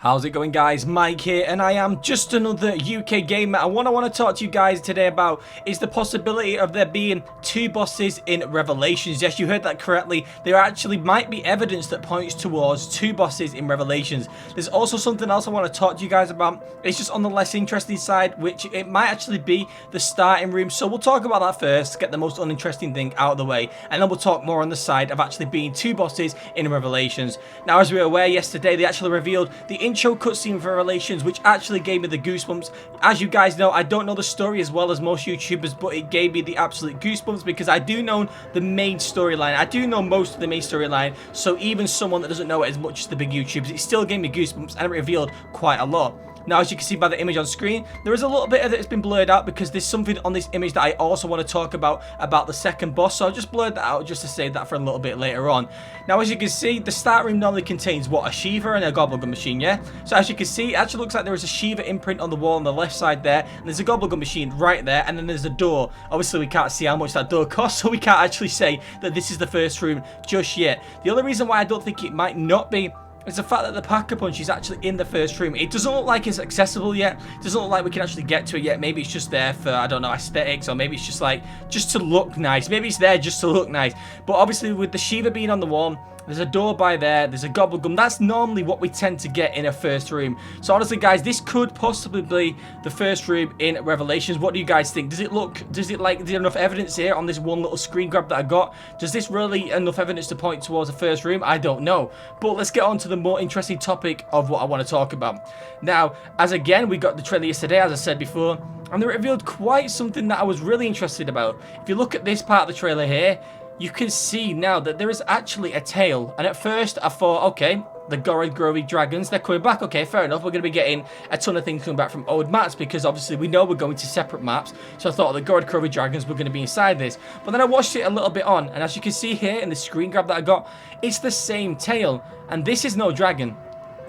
How's it going, guys? Mike here, and I am just another UK gamer. And what I want to talk to you guys today about is the possibility of there being two bosses in Revelations. Yes, you heard that correctly. There actually might be evidence that points towards two bosses in Revelations. There's also something else I want to talk to you guys about. It's just on the less interesting side, which it might actually be the starting room. So we'll talk about that first, get the most uninteresting thing out of the way, and then we'll talk more on the side of actually being two bosses in Revelations. Now, as we were aware yesterday, they actually revealed the intro cutscene for Revelations, which actually gave me the goosebumps. As you guys know, I don't know the story as well as most YouTubers, but it gave me the absolute goosebumps because I do know the main storyline. I do know most of the main storyline, so even someone that doesn't know it as much as the big YouTubers, it still gave me goosebumps and it revealed quite a lot. Now, as you can see by the image on screen, there is a little bit of it that's been blurred out because there's something on this image that I also want to talk about the second boss. So I'll just blur that out just to save that for a little bit later on. Now, as you can see, the start room normally contains, what, a Shiva and a Gobblegum machine, yeah? So as you can see, it actually looks like there is a Shiva imprint on the wall on the left side there, and there's a Gobblegum machine right there, and then there's a door. Obviously, we can't see how much that door costs, so we can't actually say that this is the first room just yet. The only reason why I don't think it might not be it's the fact that the Pack-a-Punch is actually in the first room. It doesn't look like it's accessible yet. It doesn't look like we can actually get to it yet. Maybe it's just there for, I don't know, aesthetics, or maybe it's just like, just to look nice. Maybe it's there just to look nice. But obviously with the Shiva being on the wall, there's a door by there, there's a Gobblegum. That's normally what we tend to get in a first room. So honestly, guys, this could possibly be the first room in Revelations. What do you guys think? Does it look, is there enough evidence here on this one little screen grab that I got? Does this really enough evidence to point towards the first room? I don't know. But let's get on to the more interesting topic of what I want to talk about. Now, as again, we got the trailer yesterday, as I said before, and they revealed quite something that I was really interested about. If you look at this part of the trailer here, you can see now that there is actually a tail. And at first I thought, okay, the gorod krovi dragons, they're coming back. Okay, fair enough. We're going to be getting a ton of things coming back from old maps because obviously we know we're going to separate maps. So I thought the gorod krovi dragons were going to be inside this. But then I watched it a little bit on, and as you can see here in the screen grab that I got, it's the same tail. And this is no dragon.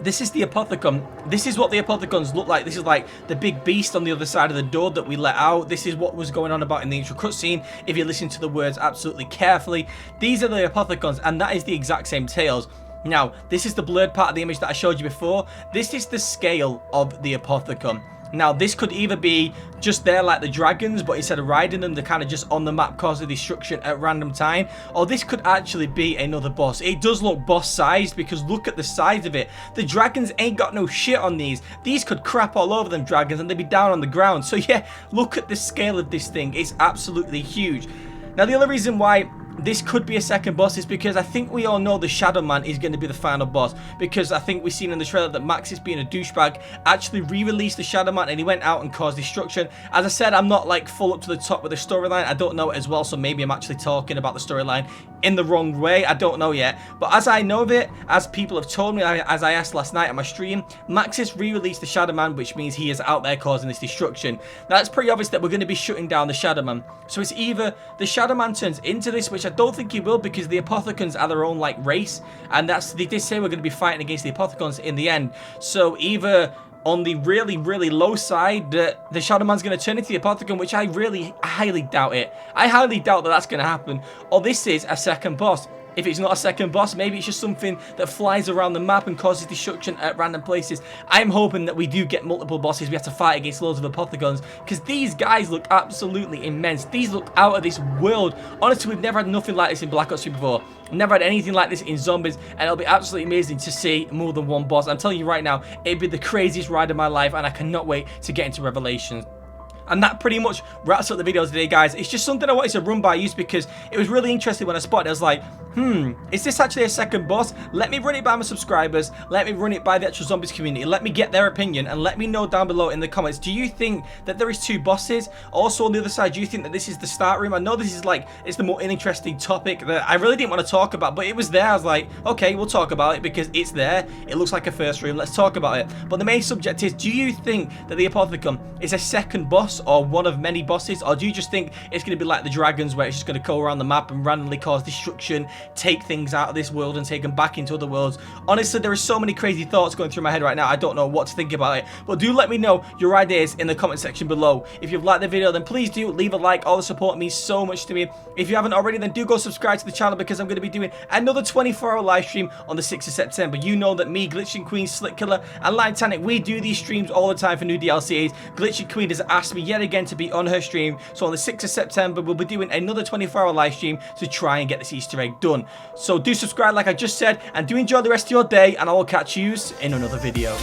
This is the apothicon. This is what the apothicons look like. This is like the big beast on the other side of the door that we let out. This is what was going on about in the intro cutscene. If you listen to the words absolutely carefully, these are the apothicons, and that is the exact same tails. Now, this is the blurred part of the image that I showed you before. This is the scale of the apothicon. Now, this could either be just there like the dragons, but instead of riding them, they're kind of just on the map causing destruction at random time. Or this could actually be another boss. It does look boss-sized because look at the size of it. The dragons ain't got no shit on these. These could crap all over them dragons and they'd be down on the ground. So yeah, look at the scale of this thing. It's absolutely huge. Now, the other reason why this could be a second boss is because I think we all know the Shadow Man is going to be the final boss, because I think we've seen in the trailer that Maxis, being a douchebag, actually re-released the Shadow Man and he went out and caused destruction. As I said, I'm not like full up to the top with the storyline. I don't know it as well, so maybe I'm actually talking about the storyline in the wrong way. I don't know yet, but as I know of it, as people have told me, as I asked last night on my stream, Maxis re-released the Shadow Man, which means he is out there causing this destruction. Now, it's pretty obvious that we're going to be shutting down the Shadow Man. So it's either the Shadow Man turns into this, which I don't think he will, because the apothicons are their own like race, and they did say we're going to be fighting against the apothicons in the end. So either on the really, really low side, the Shadow Man's going to turn into the apothicon, which I highly doubt it. I highly doubt that that's going to happen. Or this is a second boss. If it's not a second boss, maybe it's just something that flies around the map and causes destruction at random places. I'm hoping that we do get multiple bosses. We have to fight against loads of apothicons, because these guys look absolutely immense. These look out of this world. Honestly, we've never had nothing like this in Black Ops 2 before. Never had anything like this in Zombies, and it'll be absolutely amazing to see more than one boss. I'm telling you right now, it'd be the craziest ride of my life, and I cannot wait to get into Revelations. And that pretty much wraps up the video today, guys. It's just something I wanted to run by you because it was really interesting when I spotted it. I was like, is this actually a second boss? Let me run it by my subscribers. Let me run it by the actual Zombies community. Let me get their opinion and let me know down below in the comments. Do you think that there is two bosses? Also, on the other side, do you think that this is the start room? I know this is like, it's the more uninteresting topic that I really didn't want to talk about, but it was there. I was like, okay, we'll talk about it because it's there. It looks like a first room. Let's talk about it. But the main subject is, do you think that the Apothicon is a second boss? boss or one of many bosses, or do you just think it's going to be like the dragons where it's just going to go around the map and randomly cause destruction, take things out of this world and take them back into other worlds? Honestly, there are so many crazy thoughts going through my head right now. I don't know what to think about it, but do let me know your ideas in the comment section below. If you've liked the video, then please do leave a like. All the support means so much to me. If you haven't already, then do go subscribe to the channel, because I'm going to be doing another 24-hour live stream on the 6th of September. You know that me, Glitching Queen, Slick Killer, and Titanic, we do these streams all the time for new DLCs. Glitching Queen has asked me yet again to be on her stream, so on the 6th of September, we'll be doing another 24-hour live stream to try and get this Easter egg done. So do subscribe like I just said, and do enjoy the rest of your day, and I will catch you in another video.